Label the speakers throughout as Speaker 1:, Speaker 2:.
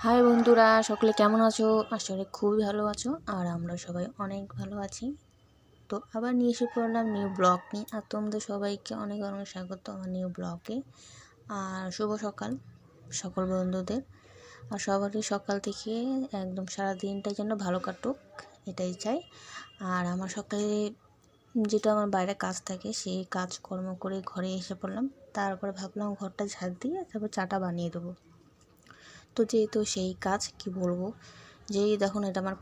Speaker 1: High বন্ধুরা, সকলে কেমন আছো? আসলে খুবই ভালো আছো আর আমরা সবাই অনেক ভালো আছি। তো আবার নিয়ে এসে পড়লাম নিউ ব্লগ নিয়ে। আর তোমাদের সবাইকে অনেক অনেক স্বাগত আমার নিউ ব্লগে। আর শুভ সকাল সকল বন্ধুদের। আর সবারই সকাল থেকে একদম সারা দিনটা যেন ভালো কাটুক, এটাই চাই। আর আমার সকালে যেটা আমার বাইরে কাজ থাকে সেই কাজকর্ম করে ঘরে এসে পড়লাম। তারপরে ভাবলাম ঘরটা ঝাড় দিয়ে তারপর চাটা বানিয়ে দেবো। তো যেহেতু সেই কাজ কি বলবো, যেই দেখুন এটা আমার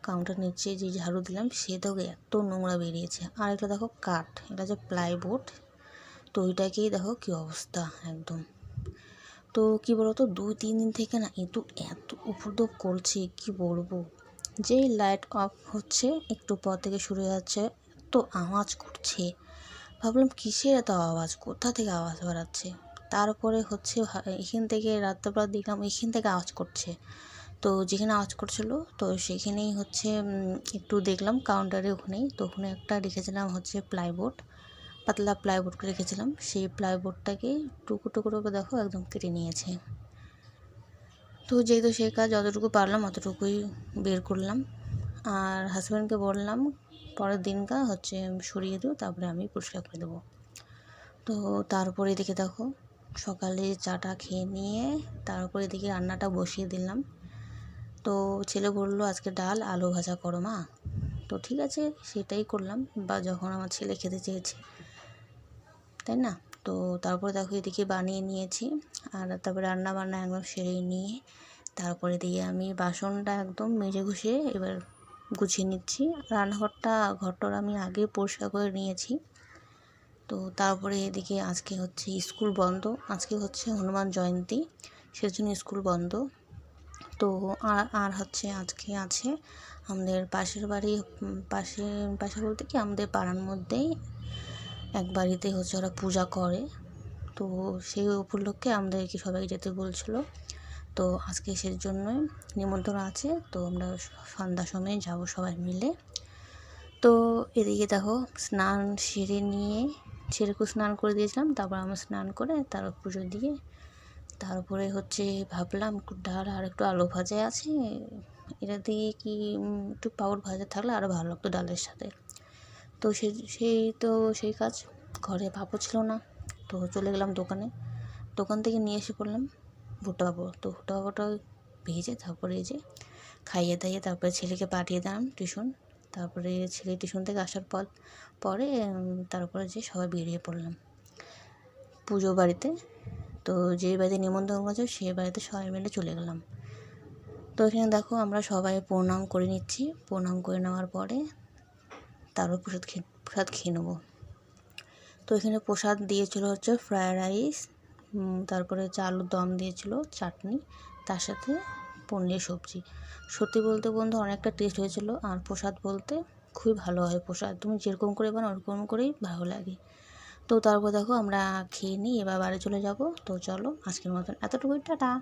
Speaker 1: কাউন্টার নিচে যে ঝাড়ু দিলাম সে দেখো এত নোংরা বেরিয়েছে। আর এটা দেখো কাঠ, এটা যে প্লাইবোর্ড, তো ওইটাকেই দেখো কি অবস্থা একদম। তো কি বলতো, 2-3 দিন থেকে না এত উপদ্রব করছে কি বলবো। যেই লাইট অফ হচ্ছে একটু পর থেকে শুরু হয়ে যাচ্ছে, এত আওয়াজ করছে। ভাবলাম কিসের এত আওয়াজ, কোথা থেকে আওয়াজ বেরাচ্ছে। তারপরে হচ্ছে এখান থেকে রাত্রেবেলা দেখলাম এখান থেকে আওয়াজ করছে। তো যেখানে আওয়াজ করছিল তো সেখানেই হচ্ছে একটু দেখলাম কাউন্টারে ওখানেই, তো ওখানে একটা রেখেছিলাম হচ্ছে প্লাইবোর্ড, পাতলা প্লাইবোর্ড রেখেছিলাম। সেই প্লাইবোর্ডটাকে টুকরো টুকরো করে দেখো একদম কেটে নিয়েছে। তো যেহেতু সেই কাজ যতটুকু পারলাম অতটুকুই বের করলাম। আর হাজব্যান্ডকে বললাম পরের দিনটা হচ্ছে সরিয়ে দিও, তারপরে আমি পরিষ্কার করে দেবো। তো তারপরে এদিকে দেখো সকালে চাটা খেয়ে নিয়ে তারপরে এদিকে রান্নাটা বসিয়ে দিলাম। তো ছেলে বললো আজকে ডাল আলু ভাজা করো মা। তো ঠিক আছে সেটাই করলাম, বা যখন আমার ছেলে খেতে চেয়েছে, তাই না। তো তারপরে দেখো এদিকে বানিয়ে নিয়েছি। আর তারপরে রান্না বান্না একদম সেরে নিয়ে তারপরে দিয়ে আমি বাসনটা একদম মেজে ঘষে এবার গুছিয়ে নিচ্ছি। ঘরটা আমি আগে পরিষ্কার করে নিয়েছি। তো তারপরে এদিকে আজকে হচ্ছে স্কুল বন্ধ, আজকে হচ্ছে হনুমান জয়ন্তী, সেজন্য স্কুল বন্ধ। তো আর হচ্ছে আজকে আছে আমাদের পাশের বাড়ি, পাশে বলতে কি আমাদের পাড়ার মধ্যেই এক বাড়িতে হচ্ছে ওরা পূজা করে। তো সেই উপলক্ষে আমাদেরকে সবাই যেতে বলছিল। তো আজকে সেই জন্যই নিমন্ত্রণ আছে, তো আমরা সন্ধ্যার সময় যাব সবাই মিলে। তো এদিকে দেখো স্নান সেরে নিয়ে ছেলেকে স্নান করে দিয়েছিলাম, তারপর আমরা স্নান করে তারপর পুজো দিয়ে তারপরে হচ্ছে ভাবলাম একটু ডাল আর একটু আলু ভাজা আছে, এটা দিয়ে কি একটু পাউড ভাজা থাকলে আরও ভালো লাগতো ডালের সাথে। তো সেই কাজ, ঘরে পাঁপড় ছিল না, তো চলে গেলাম দোকান থেকে নিয়ে এসে পড়লাম ভুট্টা পাঁপড়। তো ভুট্টা পাঁপড়টা ভেজে তারপরে এই যে খাইয়ে দাইয়ে তারপরে ছেলেকে পাঠিয়ে দিলাম টিউশন। তারপরে ছেলে টিউশন থেকে আসার পরে তারপরে যে সবাই বেরিয়ে পড়লাম পুজো বাড়িতে। তো যে বাড়িতে নিমন্ত্রণ করেছে সেই বাড়িতে সবাই মিলে চলে গেলাম। তো এখানে দেখো আমরা সবাই প্রণাম করে নিচ্ছি, প্রণাম করে নেওয়ার পরে তারপর প্রসাদ খেয়ে নেবো। তো এখানে প্রসাদ দিয়েছিল হচ্ছে ফ্রায়েড রাইস, তারপরে আলুর দম দিয়েছিল, চাটনি, তার সাথে পনিরের সবজি। সত্যি বলতে বন্ধু অনেকটা টেস্ট হয়েছিল। আর প্রসাদ বলতে খুবই ভালো হয় প্রসাদ, তুমি যেরকম করে বানাও ওরকম করেই ভালো লাগে। তো তারপর দেখো আমরা খেয়ে নিই, এবার বাড়ি চলে যাব। তো চলো আজকের মতন এতটুকুই, টাটা।